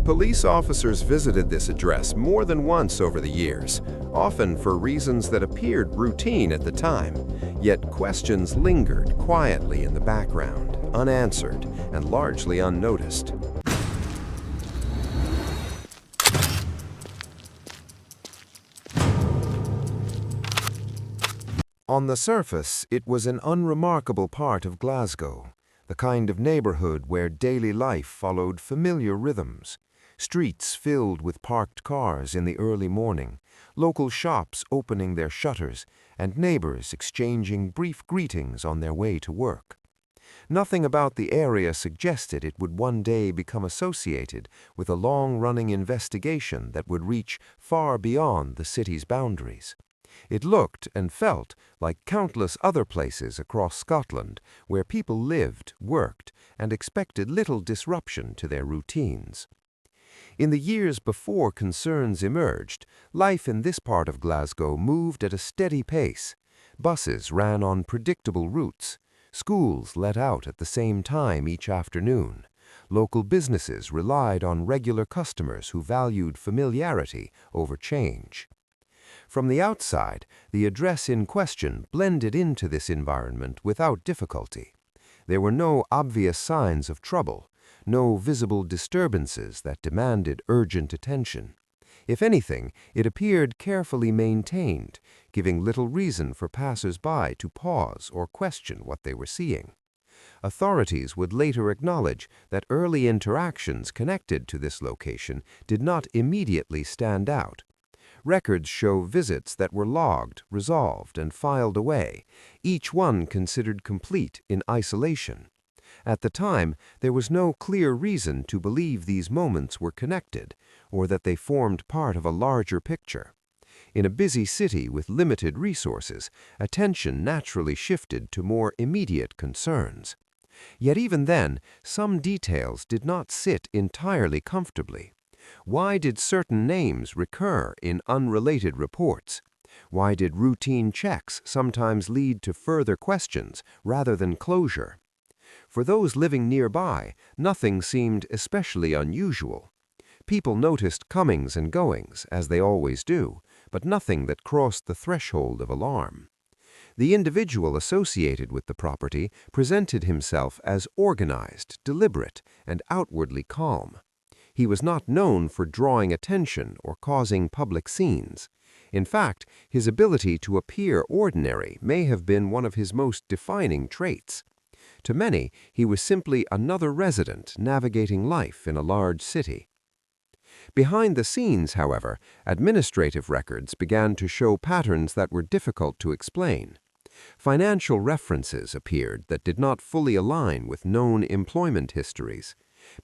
Police officers visited this address more than once over the years, often for reasons that appeared routine at the time, yet questions lingered quietly in the background, unanswered and largely unnoticed. On the surface, it was an unremarkable part of Glasgow, the kind of neighborhood where daily life followed familiar rhythms. Streets filled with parked cars in the early morning, local shops opening their shutters, and neighbors exchanging brief greetings on their way to work. Nothing about the area suggested it would one day become associated with a long-running investigation that would reach far beyond the city's boundaries. It looked and felt like countless other places across Scotland where people lived, worked, and expected little disruption to their routines. In the years before concerns emerged, life in this part of Glasgow moved at a steady pace. Buses ran on predictable routes. Schools let out at the same time each afternoon. Local businesses relied on regular customers who valued familiarity over change. From the outside, the address in question blended into this environment without difficulty. There were no obvious signs of trouble, no visible disturbances that demanded urgent attention. If anything, it appeared carefully maintained, giving little reason for passers-by to pause or question what they were seeing. Authorities would later acknowledge that early interactions connected to this location did not immediately stand out. Records show visits that were logged, resolved, and filed away, each one considered complete in isolation. At the time, there was no clear reason to believe these moments were connected, or that they formed part of a larger picture. In a busy city with limited resources, attention naturally shifted to more immediate concerns. Yet even then, some details did not sit entirely comfortably. Why did certain names recur in unrelated reports? Why did routine checks sometimes lead to further questions rather than closure? For those living nearby, nothing seemed especially unusual. People noticed comings and goings, as they always do, but nothing that crossed the threshold of alarm. The individual associated with the property presented himself as organized, deliberate, and outwardly calm. He was not known for drawing attention or causing public scenes. In fact, his ability to appear ordinary may have been one of his most defining traits. To many, he was simply another resident navigating life in a large city. Behind the scenes, however, administrative records began to show patterns that were difficult to explain. Financial references appeared that did not fully align with known employment histories.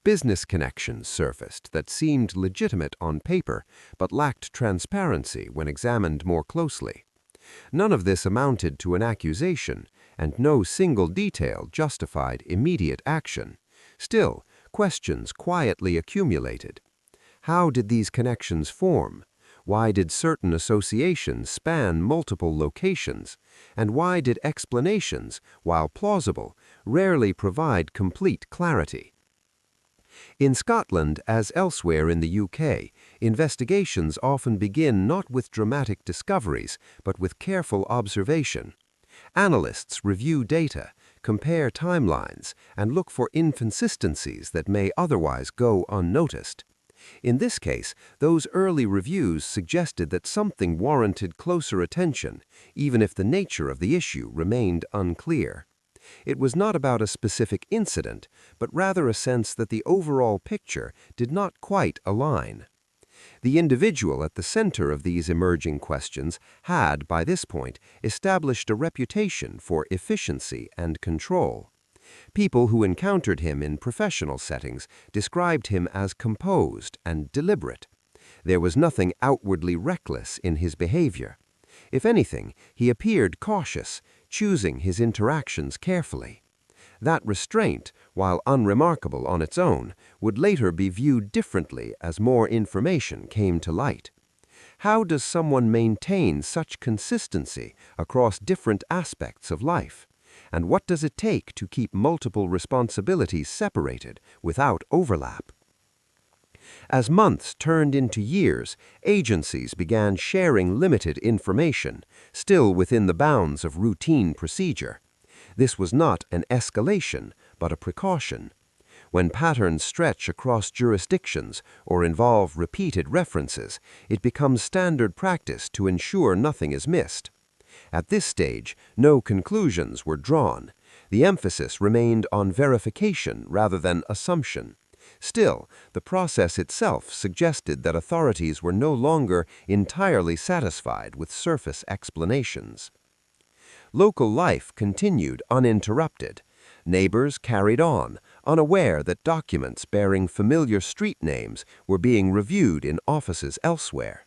Business connections surfaced that seemed legitimate on paper, but lacked transparency when examined more closely. None of this amounted to an accusation, and no single detail justified immediate action. Still, questions quietly accumulated. How did these connections form? Why did certain associations span multiple locations? And why did explanations, while plausible, rarely provide complete clarity? In Scotland, as elsewhere in the UK, investigations often begin not with dramatic discoveries, but with careful observation. Analysts review data, compare timelines, and look for inconsistencies that may otherwise go unnoticed. In this case, those early reviews suggested that something warranted closer attention, even if the nature of the issue remained unclear. It was not about a specific incident, but rather a sense that the overall picture did not quite align. The individual at the center of these emerging questions had, by this point, established a reputation for efficiency and control. People who encountered him in professional settings described him as composed and deliberate. There was nothing outwardly reckless in his behavior. If anything, he appeared cautious, choosing his interactions carefully. That restraint, while unremarkable on its own, would later be viewed differently as more information came to light. How does someone maintain such consistency across different aspects of life? And what does it take to keep multiple responsibilities separated without overlap? As months turned into years, agencies began sharing limited information, still within the bounds of routine procedure. This was not an escalation, but a precaution. When patterns stretch across jurisdictions or involve repeated references, it becomes standard practice to ensure nothing is missed. At this stage, no conclusions were drawn. The emphasis remained on verification rather than assumption. Still, the process itself suggested that authorities were no longer entirely satisfied with surface explanations. Local life continued uninterrupted. Neighbors carried on, unaware that documents bearing familiar street names were being reviewed in offices elsewhere.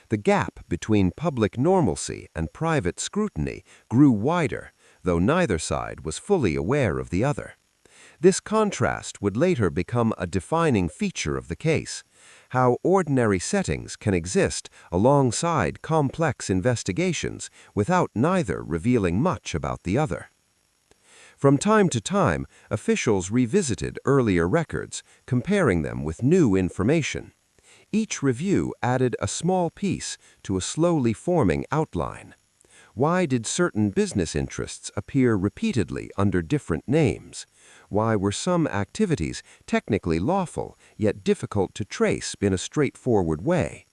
The gap between public normalcy and private scrutiny grew wider, though neither side was fully aware of the other. This contrast would later become a defining feature of the case: how ordinary settings can exist alongside complex investigations without neither revealing much about the other. From time to time, officials revisited earlier records, comparing them with new information. Each review added a small piece to a slowly forming outline. Why did certain business interests appear repeatedly under different names? Why were some activities technically lawful, yet difficult to trace in a straightforward way?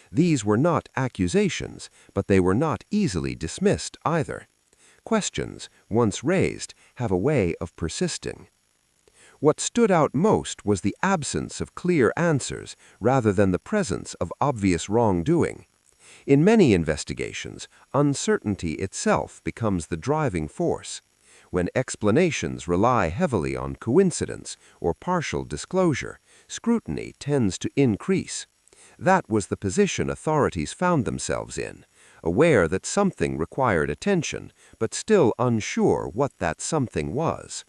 These were not accusations, but they were not easily dismissed either. Questions, once raised, have a way of persisting. What stood out most was the absence of clear answers rather than the presence of obvious wrongdoing. In many investigations, uncertainty itself becomes the driving force. When explanations rely heavily on coincidence or partial disclosure, scrutiny tends to increase. That was the position authorities found themselves in, aware that something required attention, but still unsure what that something was.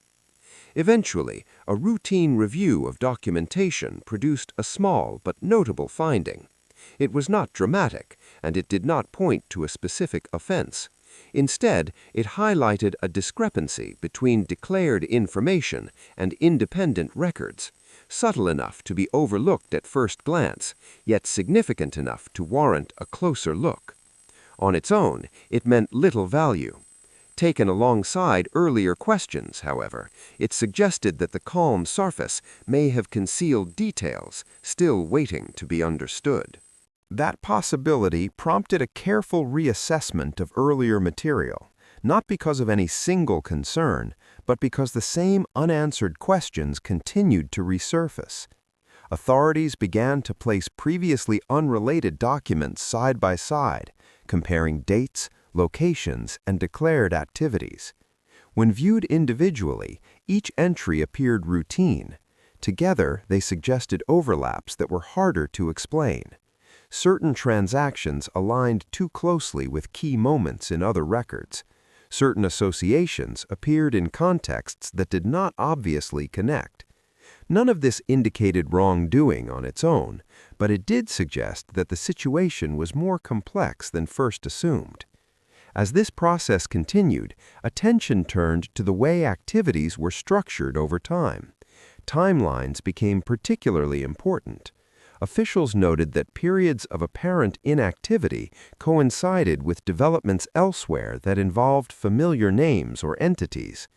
Eventually, a routine review of documentation produced a small but notable finding. It was not dramatic, and it did not point to a specific offense. Instead, it highlighted a discrepancy between declared information and independent records, subtle enough to be overlooked at first glance, yet significant enough to warrant a closer look. On its own, it meant little value. Taken alongside earlier questions, however, it suggested that the calm surface may have concealed details still waiting to be understood. That possibility prompted a careful reassessment of earlier material, not because of any single concern, but because the same unanswered questions continued to resurface. Authorities began to place previously unrelated documents side by side, comparing dates, locations, and declared activities. When viewed individually, each entry appeared routine. Together, they suggested overlaps that were harder to explain. Certain transactions aligned too closely with key moments in other records. Certain associations appeared in contexts that did not obviously connect. None of this indicated wrongdoing on its own, but it did suggest that the situation was more complex than first assumed. As this process continued, attention turned to the way activities were structured over time. Timelines became particularly important. Officials noted that periods of apparent inactivity coincided with developments elsewhere that involved familiar names or entities.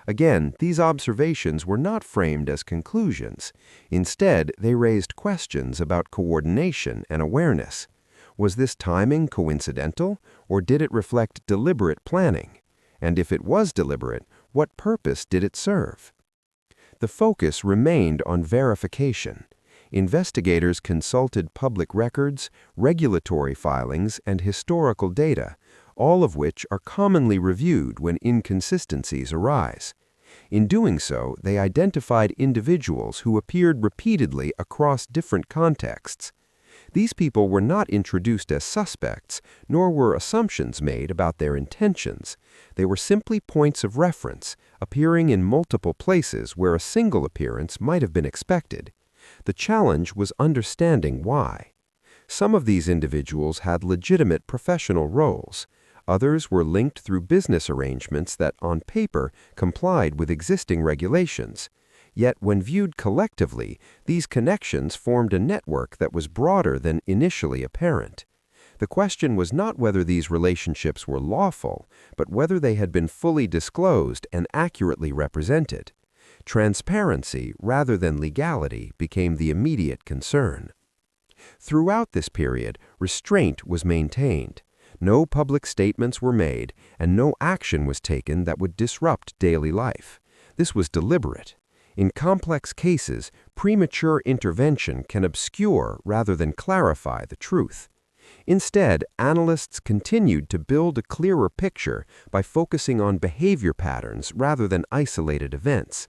Again, these observations were not framed as conclusions. Instead, they raised questions about coordination and awareness. Was this timing coincidental, or did it reflect deliberate planning? And if it was deliberate, what purpose did it serve? The focus remained on verification. Investigators consulted public records, regulatory filings, and historical data, all of which are commonly reviewed when inconsistencies arise. In doing so, they identified individuals who appeared repeatedly across different contexts. These people were not introduced as suspects, nor were assumptions made about their intentions. They were simply points of reference, appearing in multiple places where a single appearance might have been expected. The challenge was understanding why. Some of these individuals had legitimate professional roles. Others were linked through business arrangements that, on paper, complied with existing regulations. Yet when viewed collectively, these connections formed a network that was broader than initially apparent. The question was not whether these relationships were lawful, but whether they had been fully disclosed and accurately represented. Transparency, rather than legality, became the immediate concern. Throughout this period, restraint was maintained. No public statements were made, and no action was taken that would disrupt daily life. This was deliberate. In complex cases, premature intervention can obscure rather than clarify the truth. Instead, analysts continued to build a clearer picture by focusing on behavior patterns rather than isolated events.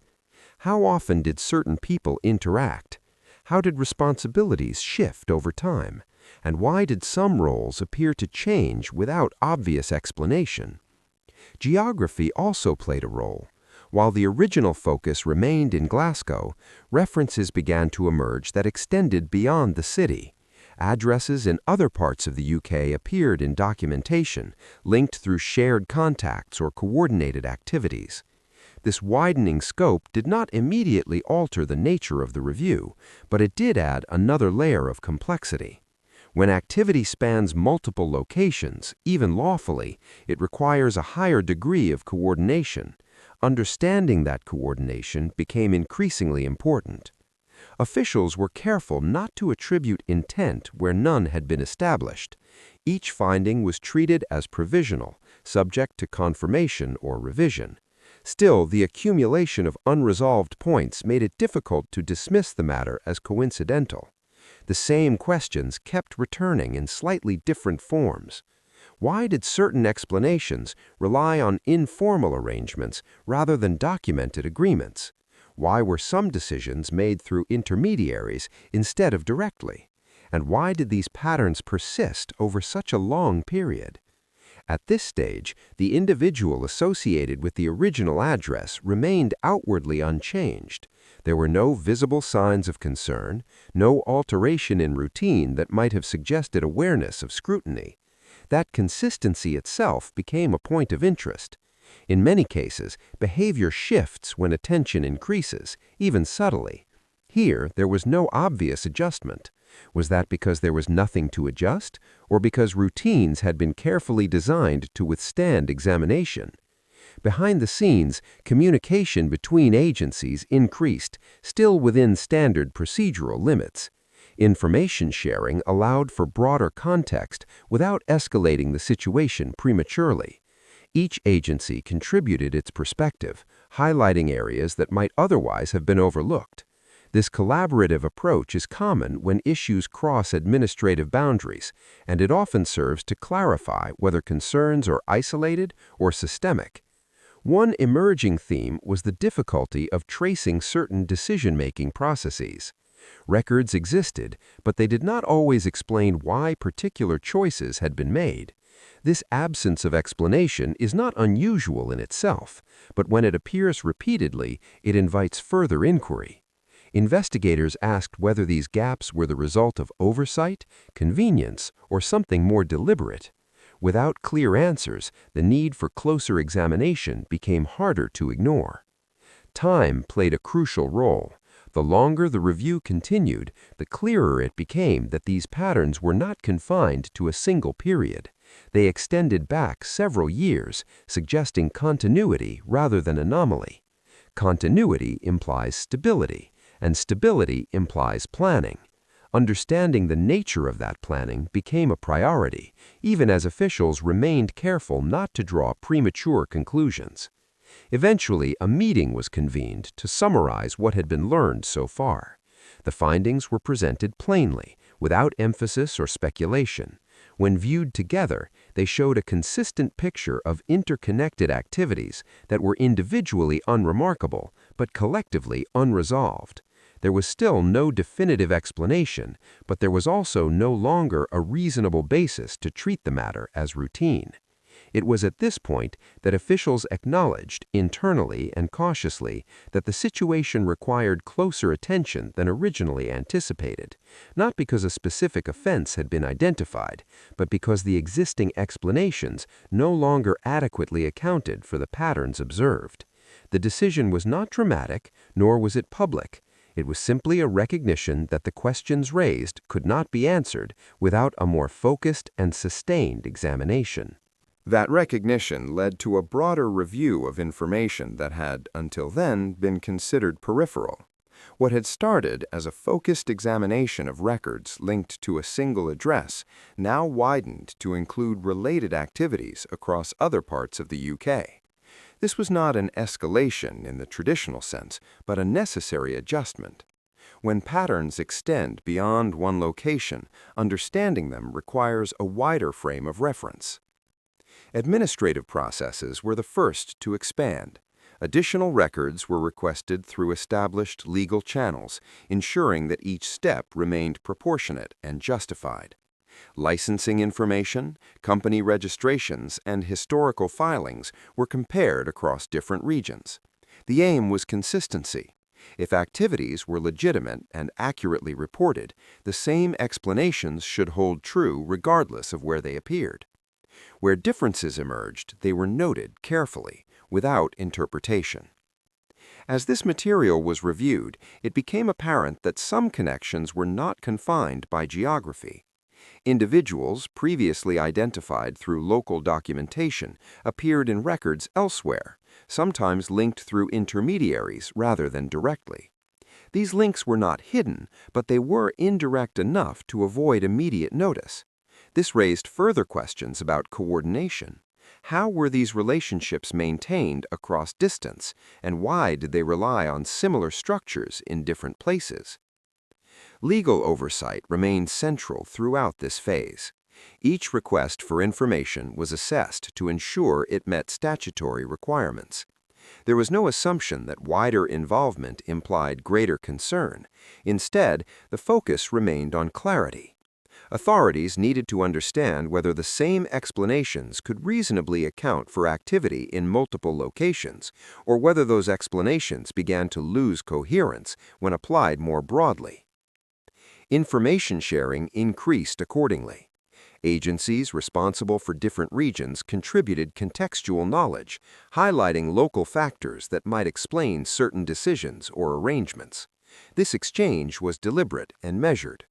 How often did certain people interact? How did responsibilities shift over time? And why did some roles appear to change without obvious explanation? Geography also played a role. While the original focus remained in Glasgow, references began to emerge that extended beyond the city. Addresses in other parts of the UK appeared in documentation, linked through shared contacts or coordinated activities. This widening scope did not immediately alter the nature of the review, but it did add another layer of complexity. When activity spans multiple locations, even lawfully, it requires a higher degree of coordination. Understanding that coordination became increasingly important. Officials were careful not to attribute intent where none had been established. Each finding was treated as provisional, subject to confirmation or revision. Still, the accumulation of unresolved points made it difficult to dismiss the matter as coincidental. The same questions kept returning in slightly different forms. Why did certain explanations rely on informal arrangements rather than documented agreements? Why were some decisions made through intermediaries instead of directly? And why did these patterns persist over such a long period? At this stage, the individual associated with the original address remained outwardly unchanged. There were no visible signs of concern, no alteration in routine that might have suggested awareness of scrutiny. That consistency itself became a point of interest. In many cases, behavior shifts when attention increases, even subtly. Here, there was no obvious adjustment. Was that because there was nothing to adjust, or because routines had been carefully designed to withstand examination? Behind the scenes, communication between agencies increased, still within standard procedural limits. Information sharing allowed for broader context without escalating the situation prematurely. Each agency contributed its perspective, highlighting areas that might otherwise have been overlooked. This collaborative approach is common when issues cross administrative boundaries, and it often serves to clarify whether concerns are isolated or systemic. One emerging theme was the difficulty of tracing certain decision-making processes. Records existed, but they did not always explain why particular choices had been made. This absence of explanation is not unusual in itself, but when it appears repeatedly, it invites further inquiry. Investigators asked whether these gaps were the result of oversight, convenience, or something more deliberate. Without clear answers, the need for closer examination became harder to ignore. Time played a crucial role. The longer the review continued, the clearer it became that these patterns were not confined to a single period. They extended back several years, suggesting continuity rather than anomaly. Continuity implies stability, and stability implies planning. Understanding the nature of that planning became a priority, even as officials remained careful not to draw premature conclusions. Eventually, a meeting was convened to summarize what had been learned so far. The findings were presented plainly, without emphasis or speculation. When viewed together, they showed a consistent picture of interconnected activities that were individually unremarkable, but collectively unresolved. There was still no definitive explanation, but there was also no longer a reasonable basis to treat the matter as routine. It was at this point that officials acknowledged, internally and cautiously, that the situation required closer attention than originally anticipated, not because a specific offense had been identified, but because the existing explanations no longer adequately accounted for the patterns observed. The decision was not dramatic, nor was it public. It was simply a recognition that the questions raised could not be answered without a more focused and sustained examination. That recognition led to a broader review of information that had, until then, been considered peripheral. What had started as a focused examination of records linked to a single address now widened to include related activities across other parts of the UK. This was not an escalation in the traditional sense, but a necessary adjustment. When patterns extend beyond one location, understanding them requires a wider frame of reference. Administrative processes were the first to expand. Additional records were requested through established legal channels, ensuring that each step remained proportionate and justified. Licensing information, company registrations, and historical filings were compared across different regions. The aim was consistency. If activities were legitimate and accurately reported, the same explanations should hold true regardless of where they appeared. Where differences emerged, they were noted carefully, without interpretation. As this material was reviewed, it became apparent that some connections were not confined by geography. Individuals previously identified through local documentation appeared in records elsewhere, sometimes linked through intermediaries rather than directly. These links were not hidden, but they were indirect enough to avoid immediate notice. This raised further questions about coordination. How were these relationships maintained across distance, and why did they rely on similar structures in different places? Legal oversight remained central throughout this phase. Each request for information was assessed to ensure it met statutory requirements. There was no assumption that wider involvement implied greater concern. Instead, the focus remained on clarity. Authorities needed to understand whether the same explanations could reasonably account for activity in multiple locations, or whether those explanations began to lose coherence when applied more broadly. Information sharing increased accordingly. Agencies responsible for different regions contributed contextual knowledge, highlighting local factors that might explain certain decisions or arrangements. This exchange was deliberate and measured.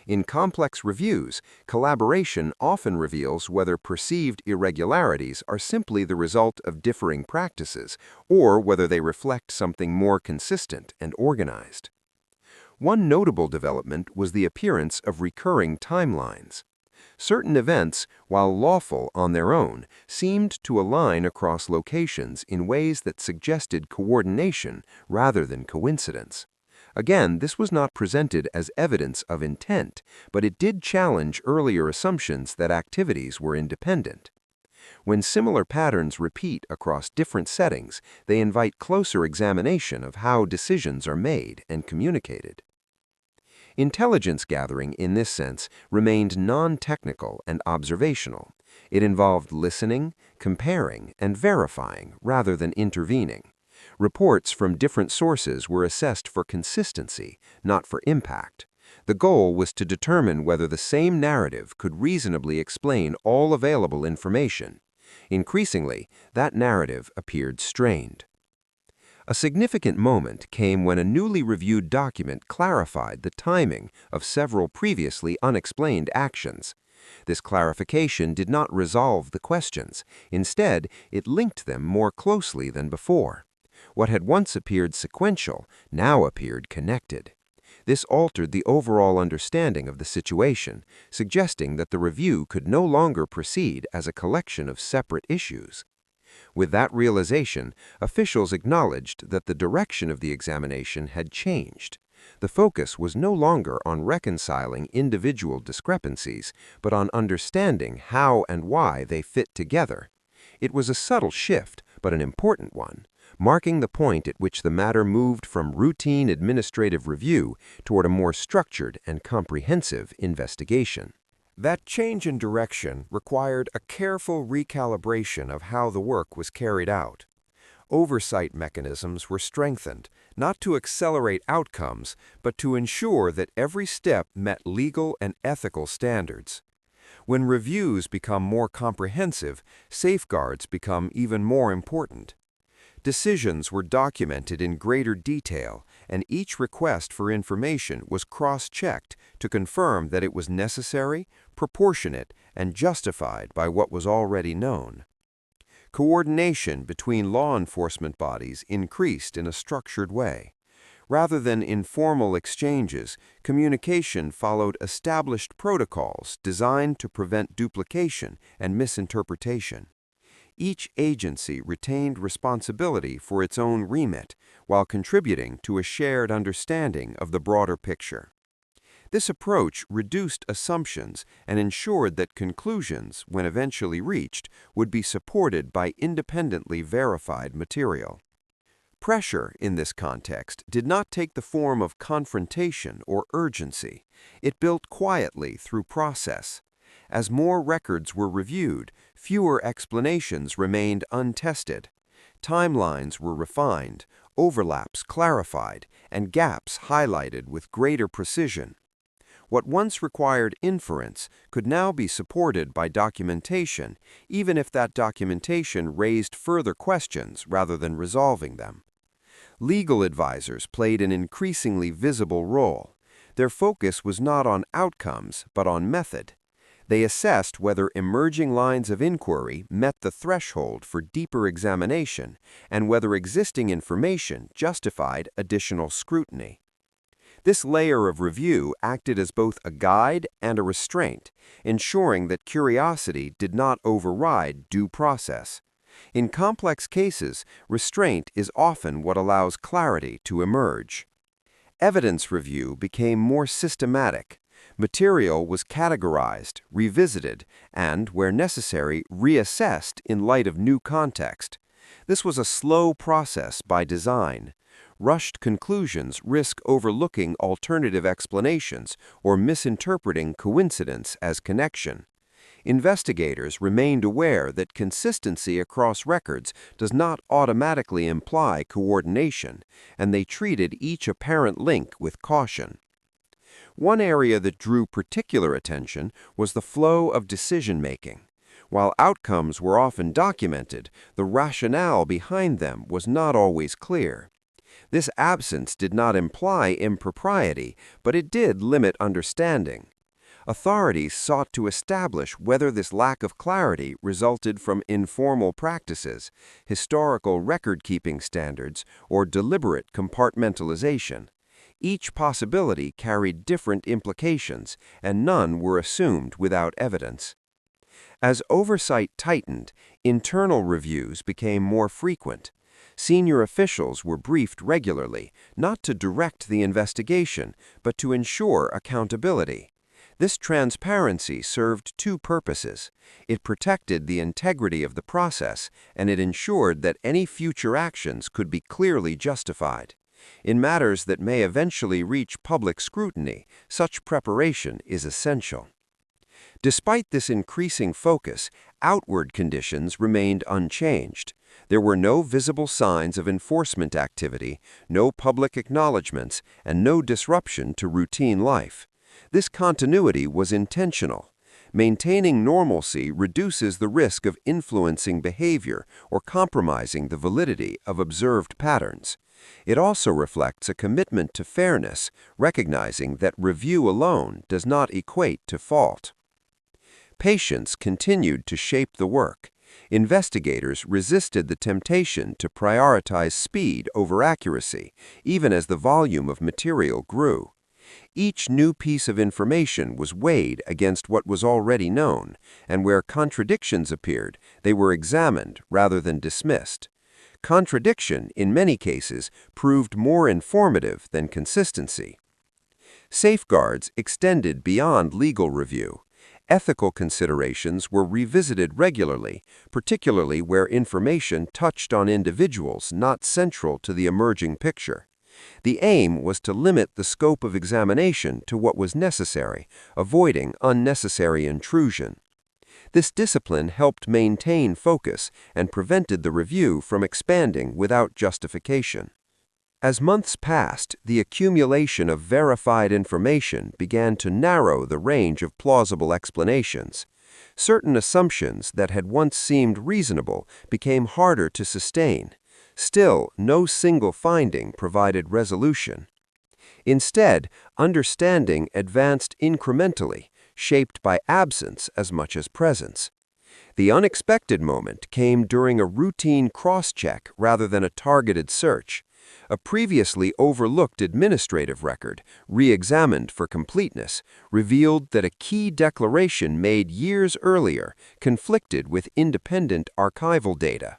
In complex reviews, collaboration often reveals whether perceived irregularities are simply the result of differing practices or whether they reflect something more consistent and organized. One notable development was the appearance of recurring timelines. Certain events, while lawful on their own, seemed to align across locations in ways that suggested coordination rather than coincidence. Again, this was not presented as evidence of intent, but it did challenge earlier assumptions that activities were independent. When similar patterns repeat across different settings, they invite closer examination of how decisions are made and communicated. Intelligence gathering, in this sense, remained non-technical and observational. It involved listening, comparing, and verifying rather than intervening. Reports from different sources were assessed for consistency, not for impact. The goal was to determine whether the same narrative could reasonably explain all available information. Increasingly, that narrative appeared strained. A significant moment came when a newly reviewed document clarified the timing of several previously unexplained actions. This clarification did not resolve the questions. Instead, it linked them more closely than before. What had once appeared sequential now appeared connected. This altered the overall understanding of the situation, suggesting that the review could no longer proceed as a collection of separate issues. With that realization, officials acknowledged that the direction of the examination had changed. The focus was no longer on reconciling individual discrepancies, but on understanding how and why they fit together. It was a subtle shift, but an important one, marking the point at which the matter moved from routine administrative review toward a more structured and comprehensive investigation. That change in direction required a careful recalibration of how the work was carried out. Oversight mechanisms were strengthened, not to accelerate outcomes, but to ensure that every step met legal and ethical standards. When reviews become more comprehensive, safeguards become even more important. Decisions were documented in greater detail, and each request for information was cross-checked to confirm that it was necessary, proportionate, and justified by what was already known. Coordination between law enforcement bodies increased in a structured way. Rather than informal exchanges, communication followed established protocols designed to prevent duplication and misinterpretation. Each agency retained responsibility for its own remit while contributing to a shared understanding of the broader picture. This approach reduced assumptions and ensured that conclusions, when eventually reached, would be supported by independently verified material. Pressure, in this context, did not take the form of confrontation or urgency. It built quietly through process. As more records were reviewed, fewer explanations remained untested. Timelines were refined, overlaps clarified, and gaps highlighted with greater precision. What once required inference could now be supported by documentation, even if that documentation raised further questions rather than resolving them. Legal advisors played an increasingly visible role. Their focus was not on outcomes, but on method. They assessed whether emerging lines of inquiry met the threshold for deeper examination and whether existing information justified additional scrutiny. This layer of review acted as both a guide and a restraint, ensuring that curiosity did not override due process. In complex cases, restraint is often what allows clarity to emerge. Evidence review became more systematic. Material was categorized, revisited, and, where necessary, reassessed in light of new context. This was a slow process by design. Rushed conclusions risk overlooking alternative explanations or misinterpreting coincidence as connection. Investigators remained aware that consistency across records does not automatically imply coordination, and they treated each apparent link with caution. One area that drew particular attention was the flow of decision-making. While outcomes were often documented, the rationale behind them was not always clear. This absence did not imply impropriety, but it did limit understanding. Authorities sought to establish whether this lack of clarity resulted from informal practices, historical record-keeping standards, or deliberate compartmentalization. Each possibility carried different implications, and none were assumed without evidence. As oversight tightened, internal reviews became more frequent. Senior officials were briefed regularly, not to direct the investigation, but to ensure accountability. This transparency served two purposes. It protected the integrity of the process, and it ensured that any future actions could be clearly justified. In matters that may eventually reach public scrutiny, such preparation is essential. Despite this increasing focus, outward conditions remained unchanged. There were no visible signs of enforcement activity, no public acknowledgments, and no disruption to routine life. This continuity was intentional. Maintaining normalcy reduces the risk of influencing behavior or compromising the validity of observed patterns. It also reflects a commitment to fairness, recognizing that review alone does not equate to fault. Patience continued to shape the work. Investigators resisted the temptation to prioritize speed over accuracy, even as the volume of material grew. Each new piece of information was weighed against what was already known, and where contradictions appeared, they were examined rather than dismissed. Contradiction, in many cases, proved more informative than consistency. Safeguards extended beyond legal review. Ethical considerations were revisited regularly, particularly where information touched on individuals not central to the emerging picture. The aim was to limit the scope of examination to what was necessary, avoiding unnecessary intrusion. This discipline helped maintain focus and prevented the review from expanding without justification. As months passed, the accumulation of verified information began to narrow the range of plausible explanations. Certain assumptions that had once seemed reasonable became harder to sustain. Still, no single finding provided resolution. Instead, understanding advanced incrementally, shaped by absence as much as presence. The unexpected moment came during a routine cross-check rather than a targeted search. A previously overlooked administrative record, re-examined for completeness, revealed that a key declaration made years earlier conflicted with independent archival data.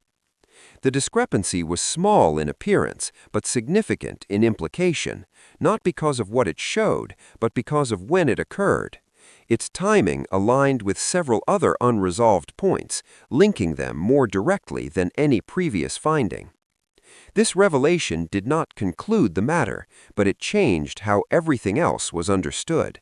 The discrepancy was small in appearance, but significant in implication, not because of what it showed, but because of when it occurred. Its timing aligned with several other unresolved points, linking them more directly than any previous finding. This revelation did not conclude the matter, but it changed how everything else was understood.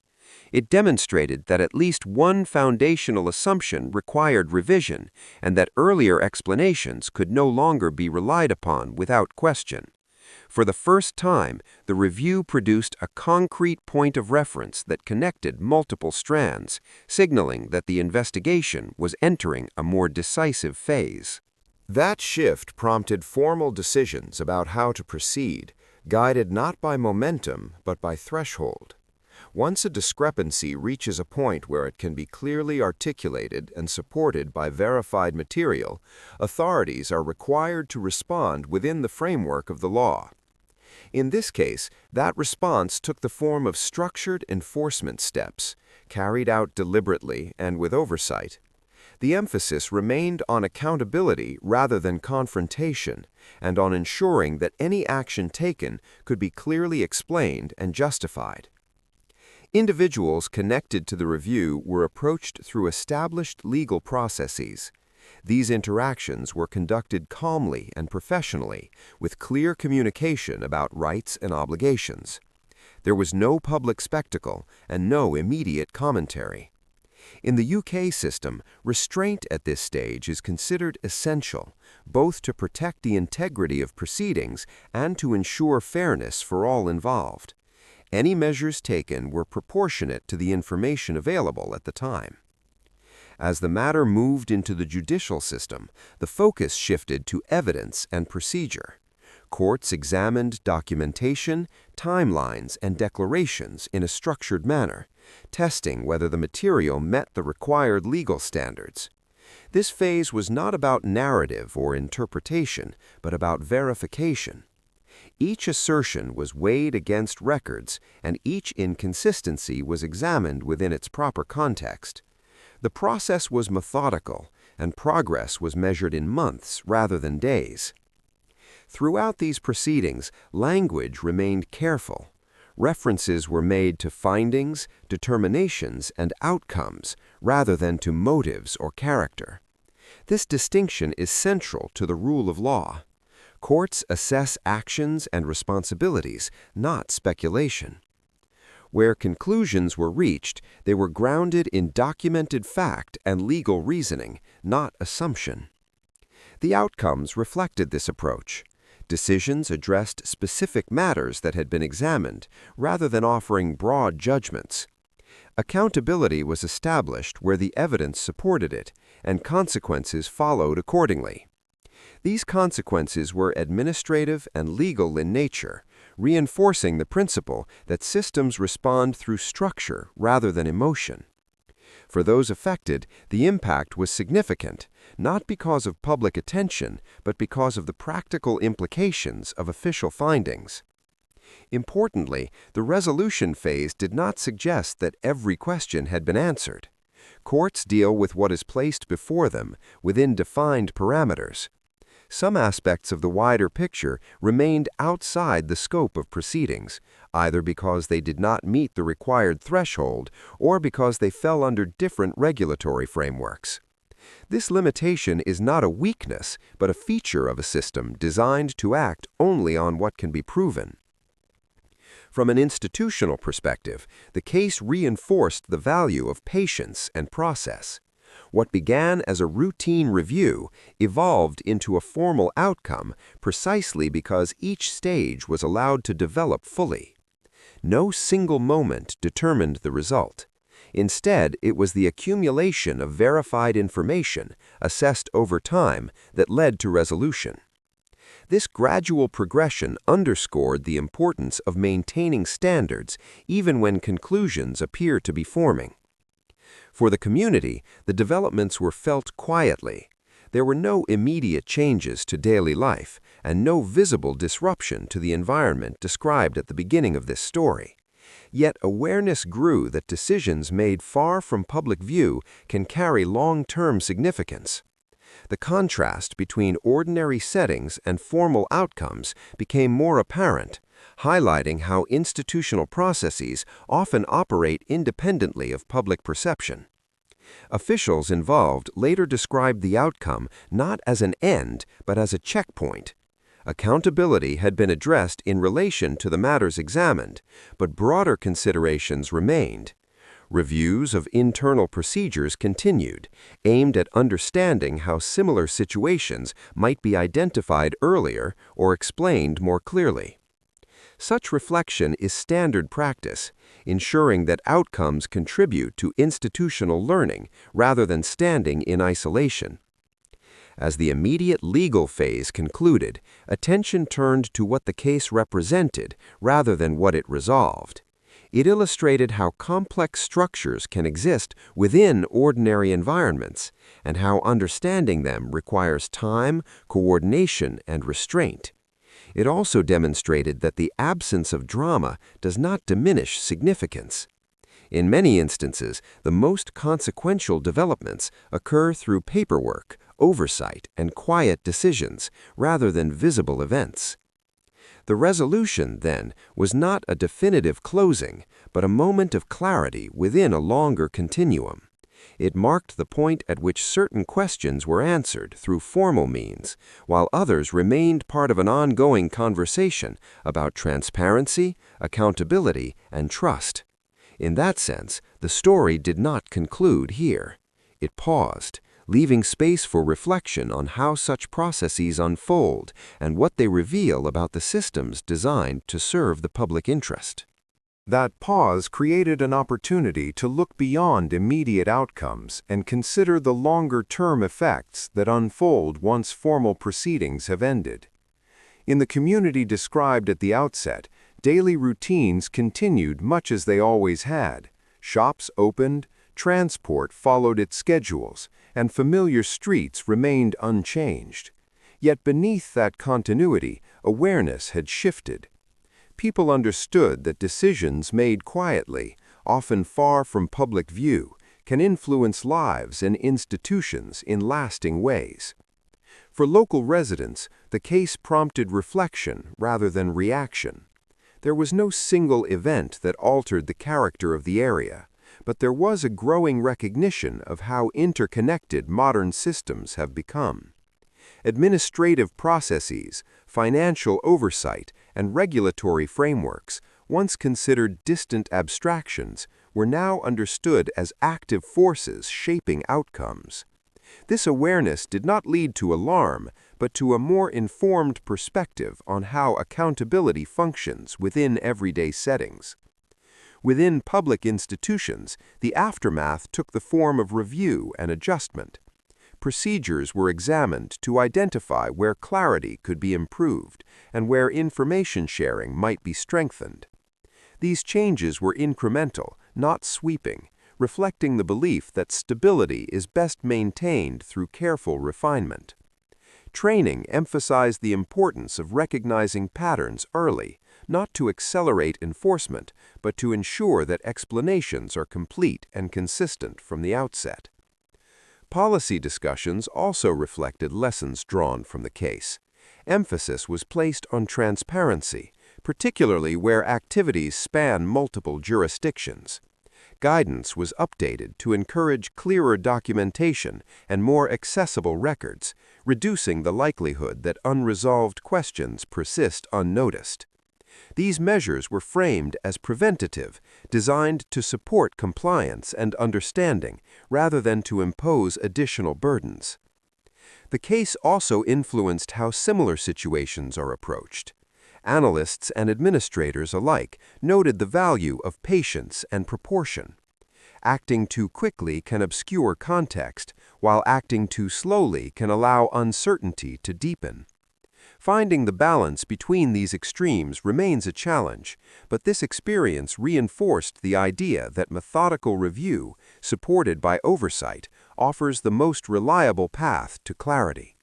It demonstrated that at least one foundational assumption required revision, and that earlier explanations could no longer be relied upon without question. For the first time, the review produced a concrete point of reference that connected multiple strands, signaling that the investigation was entering a more decisive phase. That shift prompted formal decisions about how to proceed, guided not by momentum but by threshold. Once a discrepancy reaches a point where it can be clearly articulated and supported by verified material, authorities are required to respond within the framework of the law. In this case, that response took the form of structured enforcement steps, carried out deliberately and with oversight. The emphasis remained on accountability rather than confrontation, and on ensuring that any action taken could be clearly explained and justified. Individuals connected to the review were approached through established legal processes. These interactions were conducted calmly and professionally, with clear communication about rights and obligations. There was no public spectacle and no immediate commentary. In the UK system, restraint at this stage is considered essential, both to protect the integrity of proceedings and to ensure fairness for all involved. Any measures taken were proportionate to the information available at the time. As the matter moved into the judicial system, the focus shifted to evidence and procedure. Courts examined documentation, timelines, and declarations in a structured manner, testing whether the material met the required legal standards. This phase was not about narrative or interpretation, but about verification. Each assertion was weighed against records, and each inconsistency was examined within its proper context. The process was methodical, and progress was measured in months rather than days. Throughout these proceedings, language remained careful. References were made to findings, determinations, and outcomes, rather than to motives or character. This distinction is central to the rule of law. Courts assess actions and responsibilities, not speculation. Where conclusions were reached, they were grounded in documented fact and legal reasoning, not assumption. The outcomes reflected this approach. Decisions addressed specific matters that had been examined, rather than offering broad judgments. Accountability was established where the evidence supported it, and consequences followed accordingly. These consequences were administrative and legal in nature, reinforcing the principle that systems respond through structure rather than emotion. For those affected, the impact was significant, not because of public attention, but because of the practical implications of official findings. Importantly, the resolution phase did not suggest that every question had been answered. Courts deal with what is placed before them within defined parameters. Some aspects of the wider picture remained outside the scope of proceedings, either because they did not meet the required threshold or because they fell under different regulatory frameworks. This limitation is not a weakness, but a feature of a system designed to act only on what can be proven. From an institutional perspective, the case reinforced the value of patience and process. What began as a routine review evolved into a formal outcome precisely because each stage was allowed to develop fully. No single moment determined the result. Instead, it was the accumulation of verified information, assessed over time, that led to resolution. This gradual progression underscored the importance of maintaining standards even when conclusions appear to be forming. For the community, the developments were felt quietly. There were no immediate changes to daily life and no visible disruption to the environment described at the beginning of this story. Yet awareness grew that decisions made far from public view can carry long-term significance. The contrast between ordinary settings and formal outcomes became more apparent, highlighting how institutional processes often operate independently of public perception. Officials involved later described the outcome not as an end, but as a checkpoint. Accountability had been addressed in relation to the matters examined, but broader considerations remained. Reviews of internal procedures continued, aimed at understanding how similar situations might be identified earlier or explained more clearly. Such reflection is standard practice, ensuring that outcomes contribute to institutional learning rather than standing in isolation. As the immediate legal phase concluded, attention turned to what the case represented rather than what it resolved. It illustrated how complex structures can exist within ordinary environments, and how understanding them requires time, coordination, and restraint. It also demonstrated that the absence of drama does not diminish significance. In many instances, the most consequential developments occur through paperwork, oversight, and quiet decisions, rather than visible events. The resolution, then, was not a definitive closing, but a moment of clarity within a longer continuum. It marked the point at which certain questions were answered through formal means, while others remained part of an ongoing conversation about transparency, accountability, and trust. In that sense, the story did not conclude here. It paused, leaving space for reflection on how such processes unfold and what they reveal about the systems designed to serve the public interest. That pause created an opportunity to look beyond immediate outcomes and consider the longer-term effects that unfold once formal proceedings have ended. In the community described at the outset, daily routines continued much as they always had. Shops opened, transport followed its schedules, and familiar streets remained unchanged. Yet beneath that continuity, awareness had shifted. People understood that decisions made quietly, often far from public view, can influence lives and institutions in lasting ways. For local residents, the case prompted reflection rather than reaction. There was no single event that altered the character of the area, but there was a growing recognition of how interconnected modern systems have become. Administrative processes, financial oversight, and regulatory frameworks, once considered distant abstractions, were now understood as active forces shaping outcomes. This awareness did not lead to alarm, but to a more informed perspective on how accountability functions within everyday settings. Within public institutions, the aftermath took the form of review and adjustment. Procedures were examined to identify where clarity could be improved and where information sharing might be strengthened. These changes were incremental, not sweeping, reflecting the belief that stability is best maintained through careful refinement. Training emphasized the importance of recognizing patterns early, not to accelerate enforcement, but to ensure that explanations are complete and consistent from the outset. Policy discussions also reflected lessons drawn from the case. Emphasis was placed on transparency, particularly where activities span multiple jurisdictions. Guidance was updated to encourage clearer documentation and more accessible records, reducing the likelihood that unresolved questions persist unnoticed. These measures were framed as preventative, designed to support compliance and understanding, rather than to impose additional burdens. The case also influenced how similar situations are approached. Analysts and administrators alike noted the value of patience and proportion. Acting too quickly can obscure context, while acting too slowly can allow uncertainty to deepen. Finding the balance between these extremes remains a challenge, but this experience reinforced the idea that methodical review, supported by oversight, offers the most reliable path to clarity.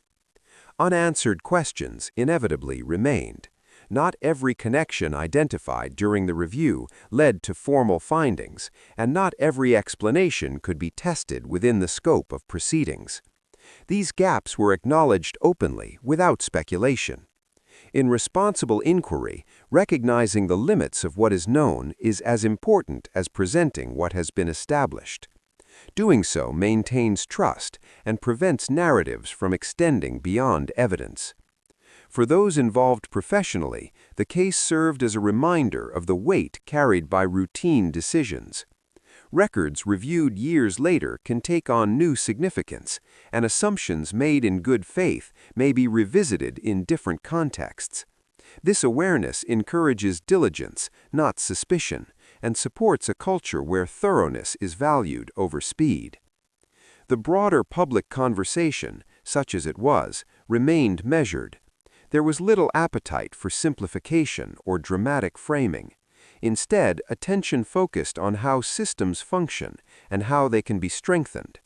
Unanswered questions inevitably remained. Not every connection identified during the review led to formal findings, and not every explanation could be tested within the scope of proceedings. These gaps were acknowledged openly, without speculation. In responsible inquiry, recognizing the limits of what is known is as important as presenting what has been established. Doing so maintains trust and prevents narratives from extending beyond evidence. For those involved professionally, the case served as a reminder of the weight carried by routine decisions. Records reviewed years later can take on new significance, and assumptions made in good faith may be revisited in different contexts. This awareness encourages diligence, not suspicion, and supports a culture where thoroughness is valued over speed. The broader public conversation, such as it was, remained measured. There was little appetite for simplification or dramatic framing. Instead, attention focused on how systems function and how they can be strengthened.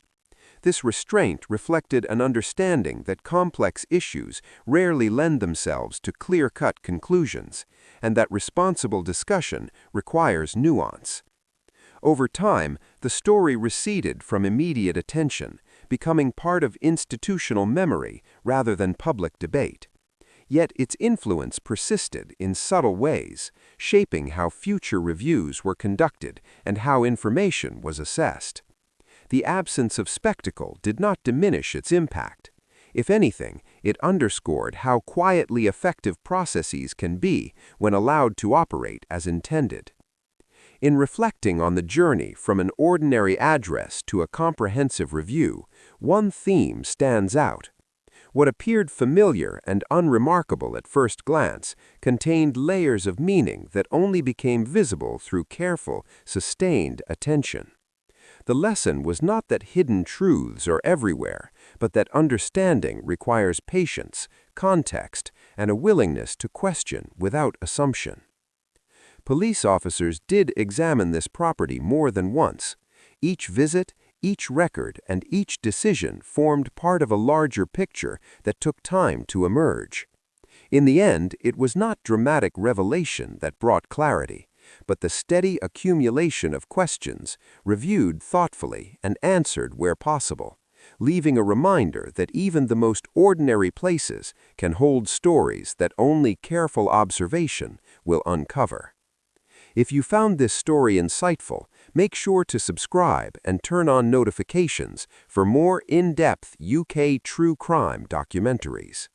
This restraint reflected an understanding that complex issues rarely lend themselves to clear-cut conclusions, and that responsible discussion requires nuance. Over time, the story receded from immediate attention, becoming part of institutional memory rather than public debate. Yet its influence persisted in subtle ways, shaping how future reviews were conducted and how information was assessed. The absence of spectacle did not diminish its impact. If anything, it underscored how quietly effective processes can be when allowed to operate as intended. In reflecting on the journey from an ordinary address to a comprehensive review, one theme stands out. What appeared familiar and unremarkable at first glance contained layers of meaning that only became visible through careful, sustained attention. The lesson was not that hidden truths are everywhere, but that understanding requires patience, context, and a willingness to question without assumption. Police officers did examine this property more than once. Each visit, each record, and each decision formed part of a larger picture that took time to emerge. In the end, it was not dramatic revelation that brought clarity, but the steady accumulation of questions, reviewed thoughtfully and answered where possible, leaving a reminder that even the most ordinary places can hold stories that only careful observation will uncover. If you found this story insightful, make sure to subscribe and turn on notifications for more in-depth UK true crime documentaries.